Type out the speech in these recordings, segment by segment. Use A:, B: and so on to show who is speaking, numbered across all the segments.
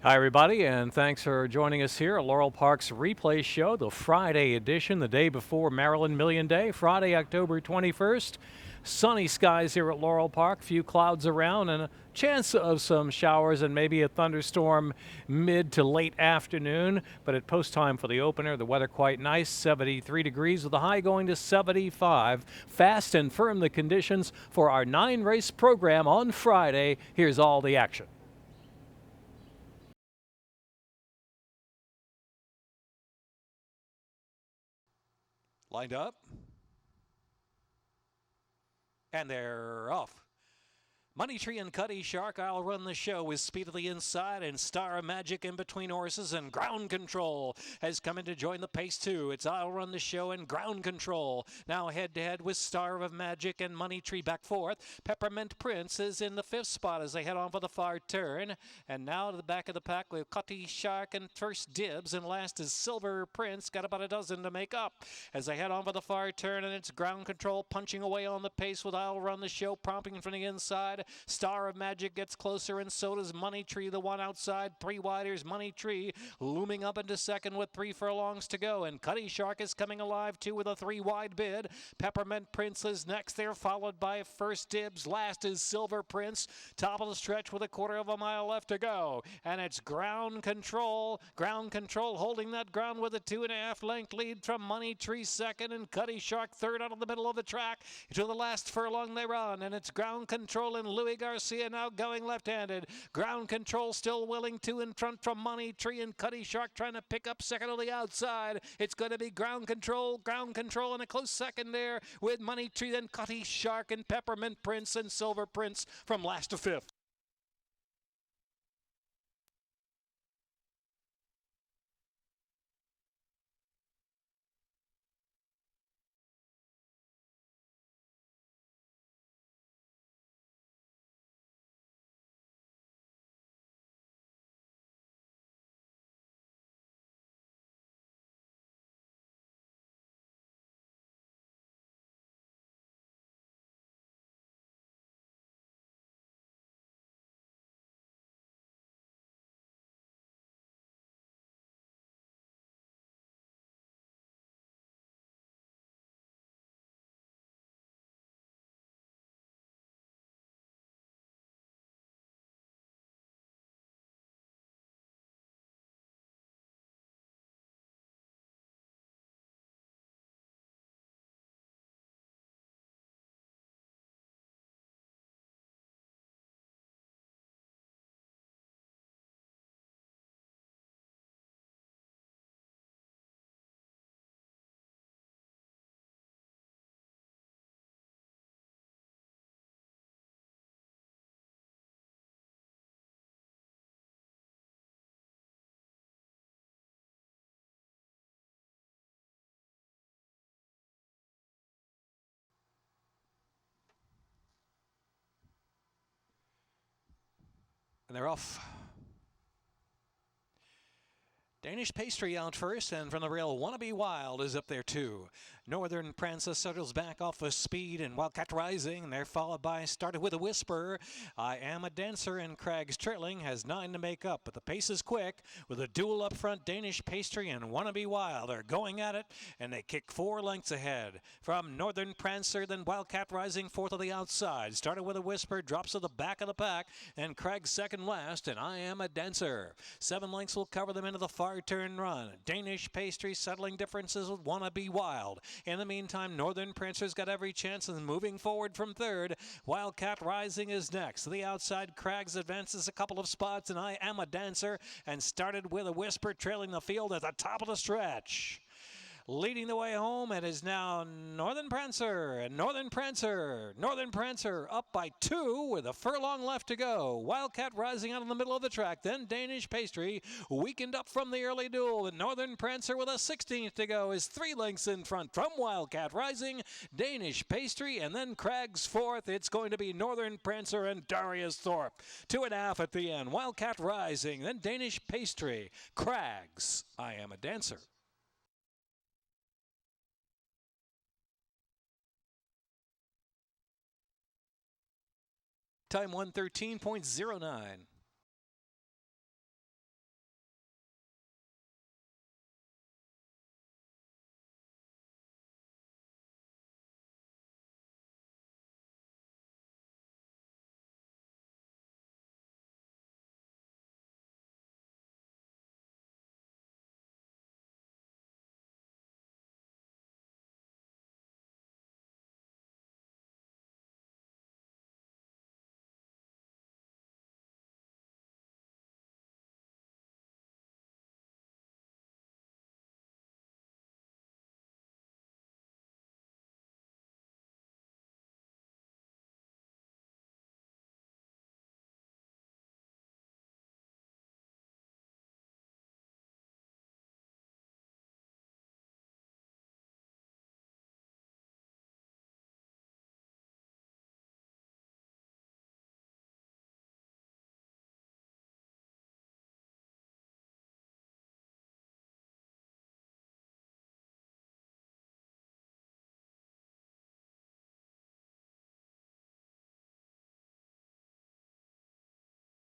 A: Hi, everybody, and thanks for joining us here at Laurel Park's replay show, the Friday edition, the day before Maryland Million Day, Friday, October 21st. Sunny skies here at Laurel Park, few clouds around, and a chance of some showers and maybe a thunderstorm mid to late afternoon. But at post time for the opener, the weather quite nice, 73 degrees with the high going to 75. Fast and firm the conditions for our 9-race program on Friday. Here's all the action. Lined up. And they're off. Money Tree and Cuddy Shark, I'll run the show with speed to the inside and Star of Magic in between horses, and Ground Control has come in to join the pace too. It's I'll run the show and Ground Control. Now head to head with Star of Magic and Money Tree back fourth. Peppermint Prince is in the fifth spot as they head on for the far turn. And now to the back of the pack with Cuddy Shark and first Dibs, and last is Silver Prince. Got about a dozen to make up as they head on for the far turn, and it's Ground Control punching away on the pace with I'll run the show prompting from the inside. Star of Magic gets closer, and so does Money Tree, the one outside. 3 widers, Money Tree looming up into second with 3 furlongs to go. And Cuddy Shark is coming alive too with a 3-wide bid. Peppermint Prince is next there, followed by First Dibs. Last is Silver Prince. Top of the stretch with a quarter of a mile left to go. And it's Ground Control. Ground Control holding that ground with a 2.5 length lead from Money Tree second, and Cuddy Shark third out of the middle of the track. To the last furlong they run, and it's Ground Control and Louis Garcia now going left-handed. Ground Control still willing to in front from Money Tree, and Cuddy Shark trying to pick up second on the outside. It's going to be Ground Control, and a close second there with Money Tree, then Cuddy Shark and Peppermint Prince and Silver Prince from last to fifth. And they're off. Danish Pastry out first, and from the rail, Wanna Be Wild is up there too. Northern Prancer settles back off of speed, and Wildcat Rising, they're followed by Started With a Whisper. I Am a Dancer, and Craig's trailing has 9 to make up, but the pace is quick with a duel up front. Danish Pastry and Wanna Be Wild are going at it, and they kick 4 lengths ahead. From Northern Prancer, then Wildcat Rising fourth on the outside. Started With a Whisper drops to the back of the pack, and Craig's second last, and I Am a Dancer. 7 lengths will cover them into the far turn run. Danish Pastry settling differences with Wanna Be Wild. In the meantime, Northern Prancer's got every chance of moving forward from third. Wildcat Rising is next. To the outside, Craig's advances a couple of spots, and I Am a Dancer, and Started With a Whisper trailing the field at the top of the stretch. Leading the way home, it is now Northern Prancer, and Northern Prancer up by 2 with a furlong left to go. Wildcat Rising out in the middle of the track, then Danish Pastry weakened up from the early duel, and Northern Prancer with a 16th to go is 3 lengths in front from Wildcat Rising, Danish Pastry, and then Craig's fourth. It's going to be Northern Prancer and Darius Thorpe. 2.5 at the end. Wildcat Rising, then Danish Pastry, Craig's I Am a Dancer. Time 1:13.09.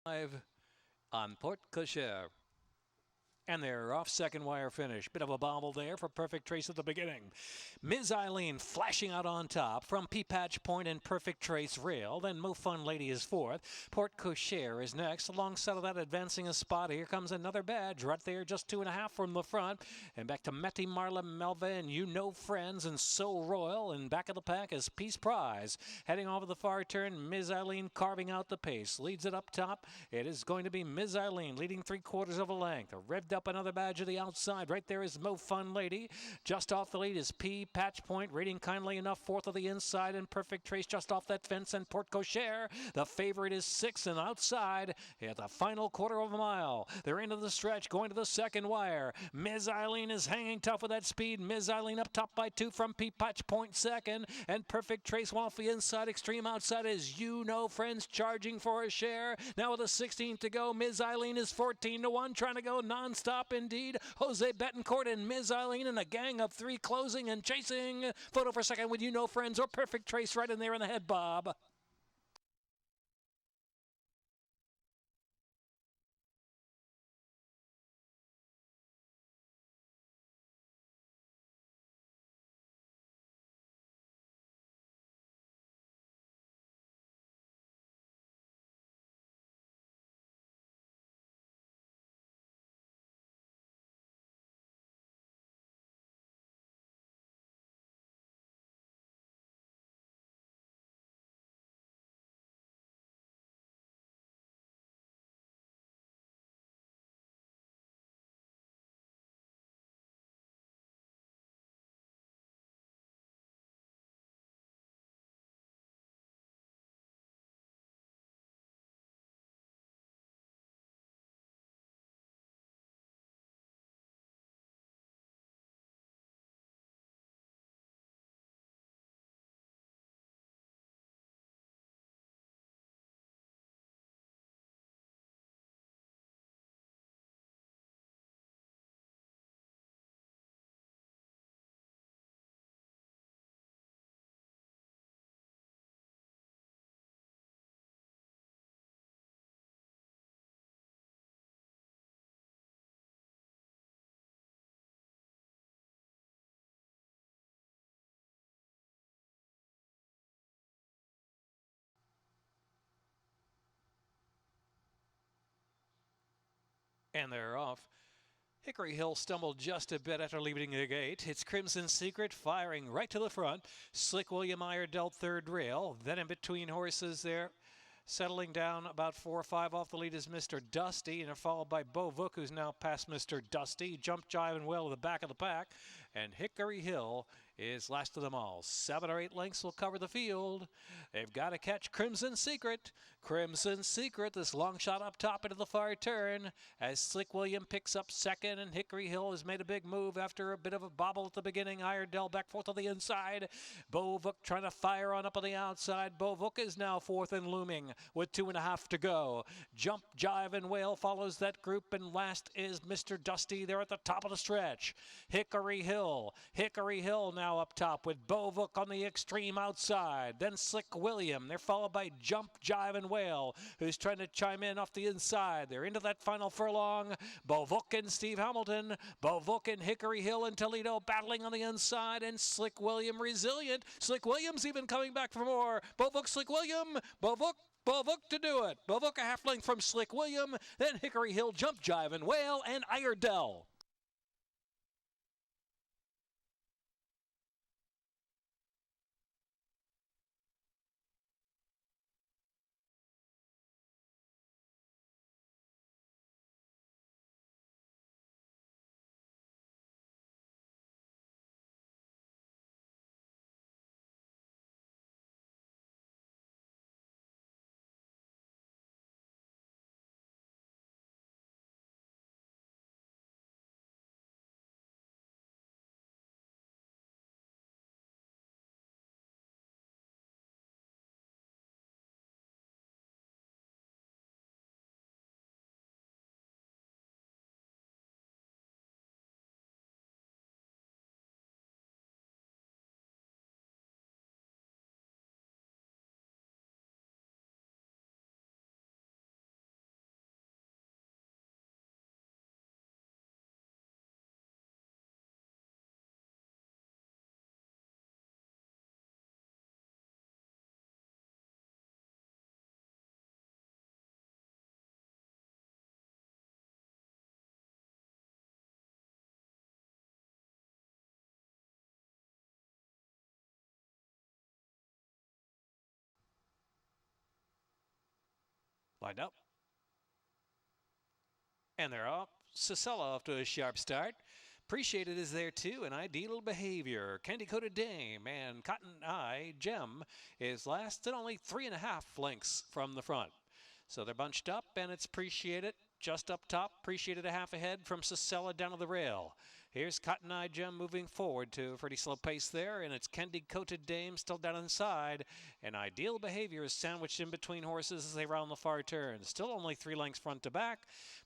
A: on Port Cochere. And they're off second wire finish. Bit of a bobble there for Perfect Trace at the beginning. Ms. Eileen flashing out on top from Peapatch Point and Perfect Trace rail. Then Mo Fun Lady is fourth. Port Cochere is next. Alongside of that, advancing a spot. Here comes another badge right there, just 2.5 from the front. And back to Metty, Marla, Melva, and You Know Friends, and So Royal. And back of the pack is Peace Prize. Heading over the far turn, Ms. Eileen carving out the pace. Leads it up top. It is going to be Ms. Eileen leading 3/4 of a length. A revved up another badge to the outside. Right there is Mo Fun Lady. Just off the lead is P Patch Point, rating kindly enough fourth of the inside, and Perfect Trace just off that fence, and Port Cochere. The favorite is 6 and outside at the final 1/4 of a mile. They're into the stretch, going to the second wire. Ms. Eileen is hanging tough with that speed. Ms. Eileen up top by 2 from P Patch Point second, and Perfect Trace off the inside. Extreme outside is You Know Friends charging for a share. Now with a 16th to go, Ms. Eileen is 14-1, trying to go non-stop indeed. Jose Betancourt and Ms. Eileen and a gang of 3 closing and chasing. Photo for second with You Know Friends or Perfect Trace right in there in the head, Bob. And they're off. Hickory Hill stumbled just a bit after leaving the gate. It's Crimson Secret firing right to the front. Slick William Iyer dealt third rail. Then in between horses there, settling down about 4 or 5 off the lead is Mr. Dusty, and they're followed by Bo Vook, who's now past Mr. Dusty. Jump, jive, and well to the back of the pack. And Hickory Hill is last of them all. 7 or 8 lengths will cover the field. They've got to catch Crimson Secret. Crimson Secret, this long shot up top into the far turn as Slick William picks up second, and Hickory Hill has made a big move after a bit of a bobble at the beginning. Iredell back fourth on the inside. Bo Vook trying to fire on up on the outside. Bo Vook is now fourth and looming with 2.5 to go. Jump, jive, and wail follows that group, and last is Mr. Dusty there at the top of the stretch. Hickory Hill now up top with Bo Vook on the extreme outside. Then Slick William. They're followed by Jump, Jive, and Wail, who's trying to chime in off the inside. They're into that final furlong. Bo Vook and Steve Hamilton. Bo Vook and Hickory Hill and Toledo battling on the inside, and Slick William resilient. Slick William's even coming back for more. Bo Vook, Slick William. Bo Vook to do it. Bo Vook a half length from Slick William. Then Hickory Hill, Jump, Jive, and Wail, and Iredell. Lined up. And they're off. Hassah off to a sharp start. Appreciated is there too, and Ideal Behavior. Candy Coated Dame and Cotton Eye Gem is last at only 3.5 lengths from the front. So they're bunched up, and it's Appreciated just up top. Appreciated a half ahead from Hassah down to the rail. Here's Cotton Eye Gem moving forward to a pretty slow pace there, and it's Candy Coated Dame still down inside. And Ideal Behavior is sandwiched in between horses as they round the far turn. Still only 3 lengths front to back.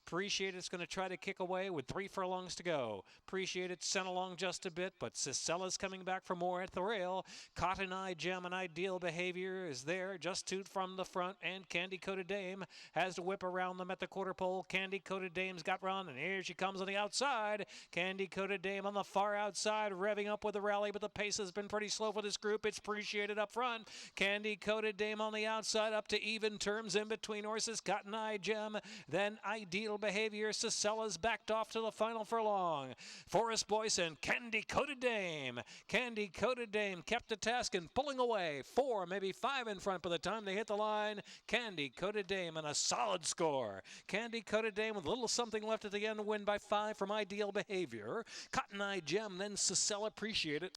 A: Appreciated's going to try to kick away with 3 furlongs to go. Appreciated sent along just a bit, but Hassah's coming back for more at the rail. Cotton Eye Gem and Ideal Behavior is there, just 2 from the front, and Candy Coated Dame has to whip around them at the quarter pole. Candy Coated Dame's got run, and here she comes on the outside. Candy Coated Dame on the far outside, revving up with the rally, but the pace has been pretty slow for this group. It's Appreciated up front. Candy Coated Dame on the outside, up to even terms in between horses. Cotton Eye Gem, then Ideal Behavior. Hassah's backed off to the final furlong. Forest Boyce and Candy Coated Dame. Candy Coated Dame kept the task and pulling away. 4, maybe 5 in front by the time they hit the line. Candy Coated Dame and a solid score. Candy Coated Dame with a little something left at the end to win by 5 from Ideal Behavior. Cotton Eye Gem, then Hassah Appreciated.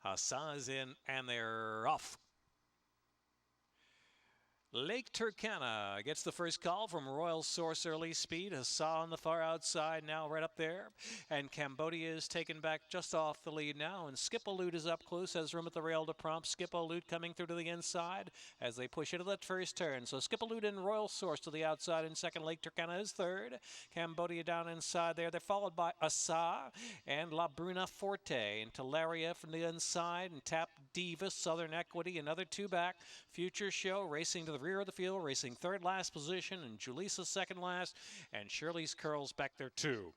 A: Hassah is in, and they're off. Lake Turkana gets the first call from Royal Source Early Speed. Hassah on the far outside now right up there. And Cambodia is taken back just off the lead now. And Skip-a-Loot is up close, has room at the rail to prompt. Skip-a-Loot coming through to the inside as they push into that first turn. So Skip-a-Loot and Royal Source to the outside in second. Lake Turkana is third. Cambodia down inside there. They're followed by Hassah and La Bruna Forte. And Talaria from the inside. And Tap Diva, Southern Equity, another 2 back. Future Show racing to the rear of the field, racing third last position, and Julissa second last, and Shirley's Curls back there too.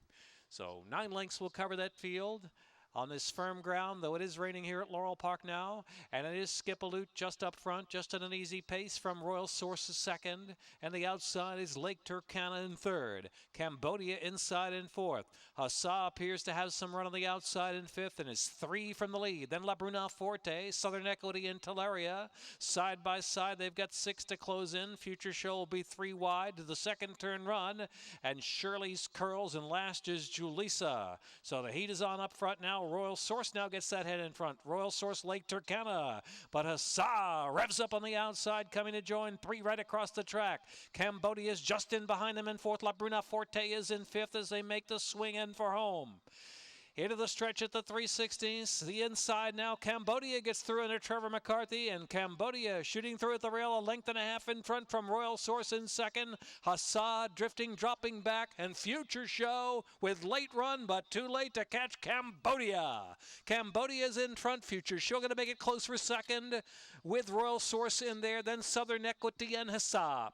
A: So 9 lengths will cover that field on this firm ground, though it is raining here at Laurel Park now. And it is Skip-a-Loot just up front, just at an easy pace from Royal Source second. And the outside is Lake Turkana in third. Cambodia inside in fourth. Hassah appears to have some run on the outside in fifth and is 3 from the lead. Then La Bruna Forte, Southern Equity, and Talaria. Side by side, they've got 6 to close in. Future Show will be 3 wide to the second turn run. And Shirley's Curls, and last is Julissa. So the heat is on up front now. Royal Source now gets that head in front. Royal Source, Lake Turkana. But Hassah revs up on the outside, coming to join 3 right across the track. Cambodia is just in behind them in fourth. La Bruna Forte is in fifth as they make the swing in for home. Into the stretch at the 3/16. The inside now. Cambodia gets through under Trevor McCarthy, and Cambodia shooting through at the rail, a length and a half in front from Royal Source in second. Hassah drifting, dropping back, and Future Show with late run, but too late to catch Cambodia. Cambodia's in front. Future Show going to make it close for second with Royal Source in there, then Southern Equity and Hassah.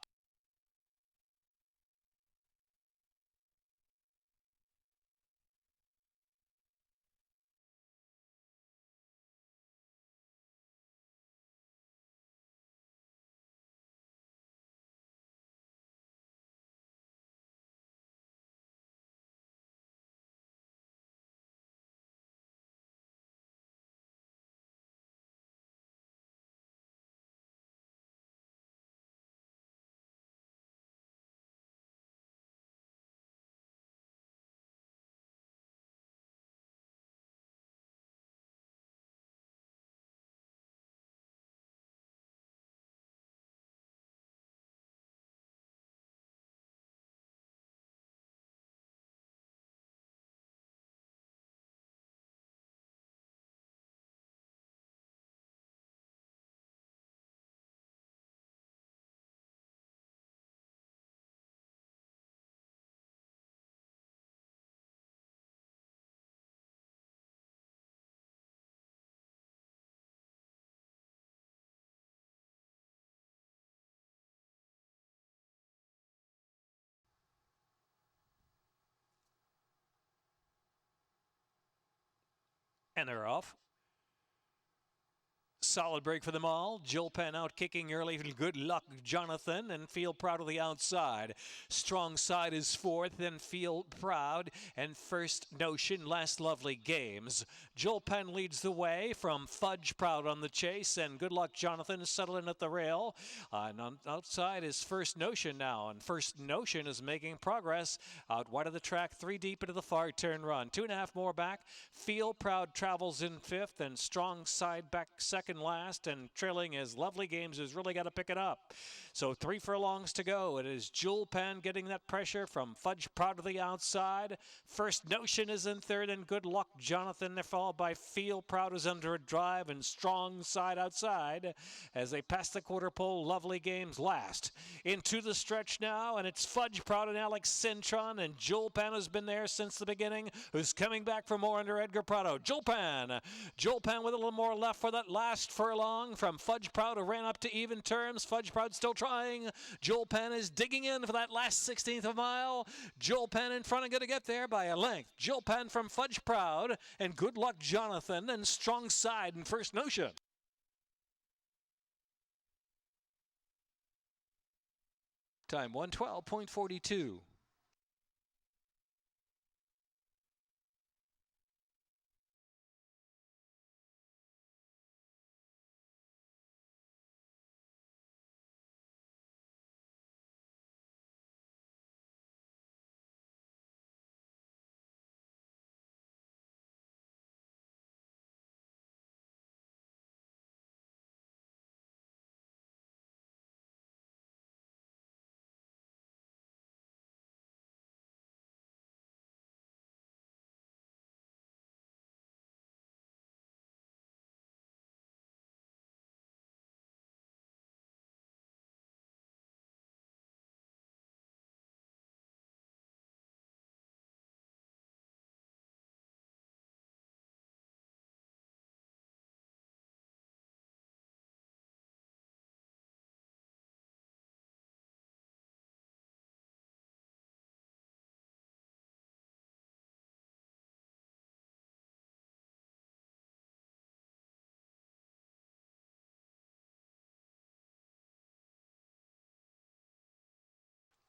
A: And they're off. Solid break for them all. Jill Penn out kicking early. Good luck, Jonathan, and Feel Proud of the outside. Strong Side is fourth, then Feel Proud and First Notion, Last Lovely Games. Jill Penn leads the way from Fudge Proud on the chase, and Good Luck, Jonathan settling at the rail. And on outside is First Notion now, and First Notion is making progress out wide of the track, 3 deep into the far turn run. 2.5 more back. Feel Proud travels in fifth, and Strong Side back second last, and trailing as Lovely Games has really got to pick it up. So 3 furlongs to go. It is Jewel Pan getting that pressure from Fudge Proud to the outside. First Notion is in third, and Good Luck, Jonathan. They're followed by Feel Proud is under a drive, and Strong Side outside as they pass the quarter pole. Lovely Games last. Into the stretch now, and it's Fudge Proud and Alex Cintron, and Jewel Pan has been there since the beginning, who's coming back for more under Edgar Prado. Jewel Pan with a little more left for that last furlong from Fudge Proud, who ran up to even terms. Fudge Proud still trying. Jewel Pan is digging in for that last 16th of a mile. Jewel Pan in front and going to get there by a length. Jewel Pan from Fudge Proud and Good Luck, Jonathan, and Strong Side and First Notion. Time 1:12.42.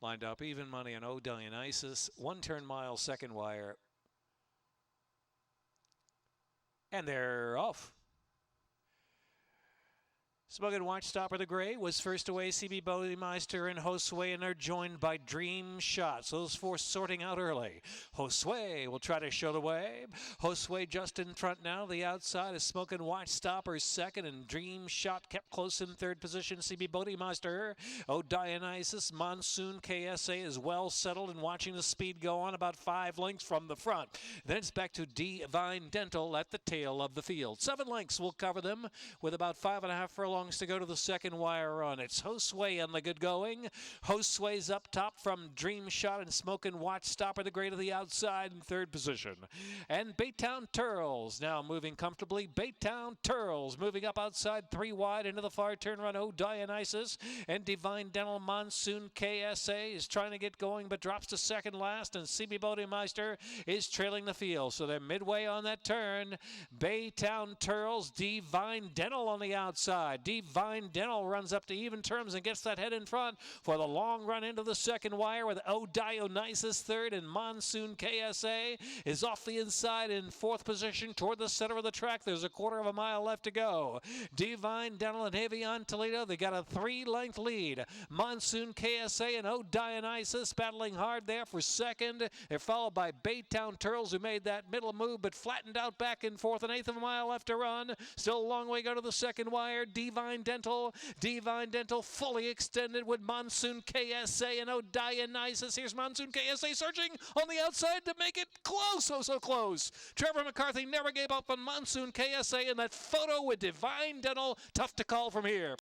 A: Lined up even money on O Dionysus. 1 turn mile, second wire. And they're off. Smoking Watch Stopper the Gray was first away. CB Bodemeister and Josue, and are joined by Dream Shots. Those 4 sorting out early. Josue will try to show the way. Josue just in front now. The outside is Smoking Watch Stopper second, and Dream Shot kept close in third position. CB Bodemeister. Oh, Dionysus. Monsoon KSA is well settled and watching the speed go on about 5 lengths from the front. Then it's back to Divine Dental at the tail of the field. 7 lengths will cover them with about 5.5 furlongs to go to the second wire run. It's Josue on the good going. Josue's up top from Dream Shot and Smoking Watch Stopper the Gray to the outside in third position. And Baytown Turls now moving comfortably. Baytown Turls moving up outside 3 wide into the far turn run. Oh, Dionysus and Divine Dental. Monsoon KSA is trying to get going but drops to second last, and CB Bodemeister is trailing the field. So they're midway on that turn. Baytown Turls, Divine Dental on the outside. Divine Dental runs up to even terms and gets that head in front for the long run into the second wire, with O Dionysus third, and Monsoon KSA is off the inside in fourth position toward the center of the track. There's a 1/4 mile left to go. Divine Dental and Havion Toledo, they got a 3-length lead. Monsoon KSA and O Dionysus battling hard there for second. They're followed by Baytown Turls, who made that middle move but flattened out back in fourth. An 1/8 mile left to run. Still a long way to go to the second wire. Divine Dental fully extended with Monsoon KSA and O Dionysus. Here's Monsoon KSA searching on the outside to make it close. Oh, so close. Trevor McCarthy never gave up on Monsoon KSA in that photo with Divine Dental. Tough to call from here.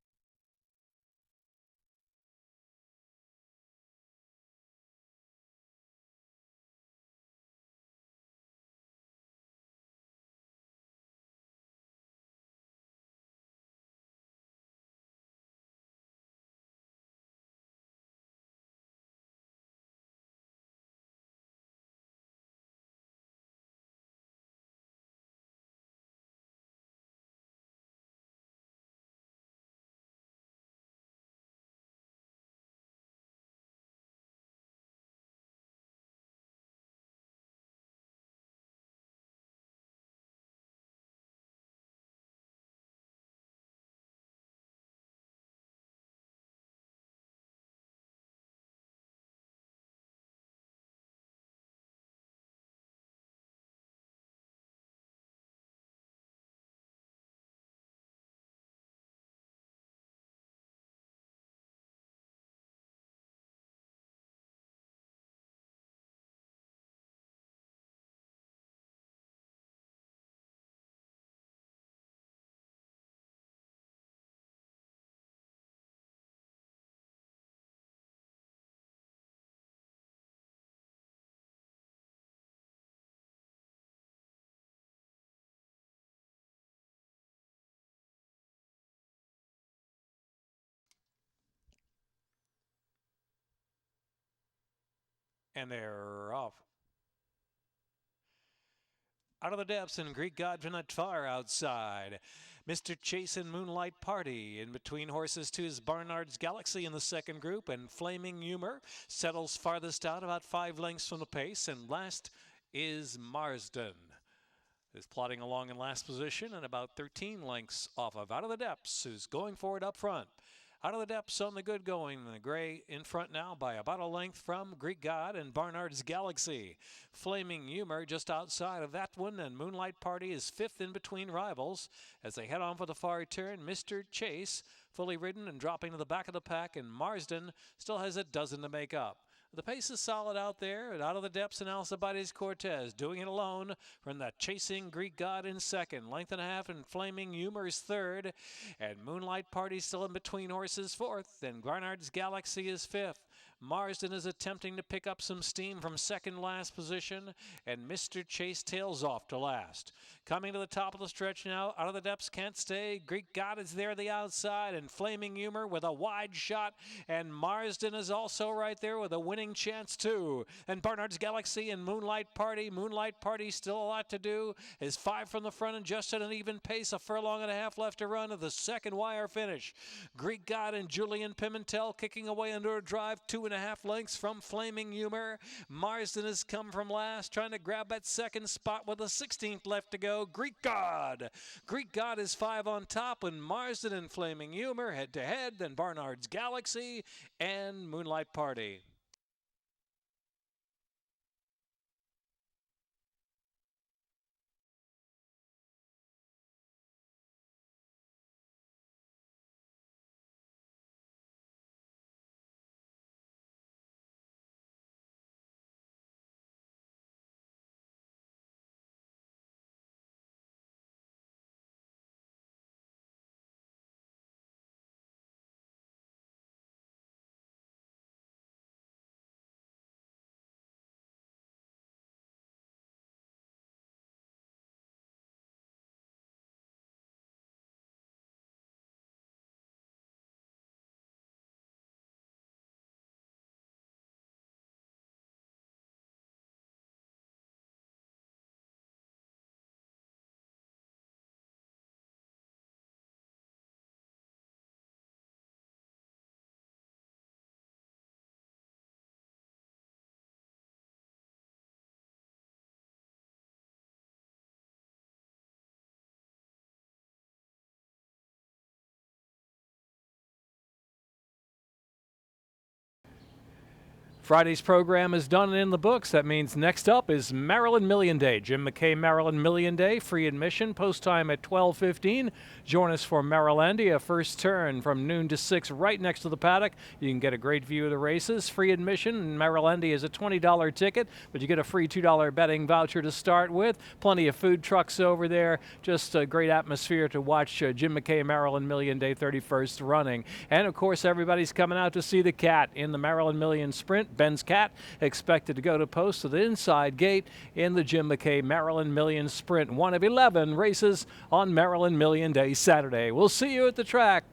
A: And they're off. Out of the depths and Greek God from that far outside. Mr. Chase and Moonlight Party. In between horses to his Barnard's Galaxy in the second group, and Flaming Humor settles farthest out about 5 lengths from the pace, and last is Marsden. Is plodding along in last position and about 13 lengths off of Out of the Depths, who's going forward up front. Out of the Depths on the good going. The gray in front now by about a length from Greek God and Barnard's Galaxy. Flaming Humor just outside of that one, and Moonlight Party is 5th in between rivals as they head on for the far turn. Mr. Chase fully ridden and dropping to the back of the pack, and Marsden still has a dozen to make up. The pace is solid out there, and Out of the Depths and Alcibiades Cortez doing it alone from that chasing Greek God in second. Length and a half, and Flaming Humor's third, and Moonlight Party still in between horses fourth, and Barnard's Galaxy is fifth. Marsden is attempting to pick up some steam from second last position, and Mr. Chase tails off to last. Coming to the top of the stretch now, Out of the Depths can't stay. Greek God is there the outside, and Flaming Humor with a wide shot, and Marsden is also right there with a winning chance too. And Barnard's Galaxy and Moonlight Party. Moonlight Party still a lot to do. Is 5 from the front and just at an even pace. A furlong and a half left to run of the second wire finish. Greek God and Julian Pimentel kicking away under a drive, 2.5 lengths from Flaming Humor. Marsden has come from last, trying to grab that second spot with a 16th left to go. Greek God. Greek God is 5 on top, and Marsden and Flaming Humor head to head, then Barnard's Galaxy and Moonlight Party. Friday's program is done and in the books. That means next up is Maryland Million Day. Jim McKay Maryland Million Day, free admission, post time at 12:15. Join us for Marylandia, first turn from noon to 6 right next to the paddock. You can get a great view of the races. Free admission, Marylandia is a $20 ticket, but you get a free $2 betting voucher to start with. Plenty of food trucks over there. Just a great atmosphere to watch Jim McKay Maryland Million Day 31st running. And of course, everybody's coming out to see the Cat in the Maryland Million Sprint. Ben's Cat expected to go to post to the inside gate in the Jim McKay Maryland Million Sprint. One of 11 races on Maryland Million Day Saturday. We'll see you at the track.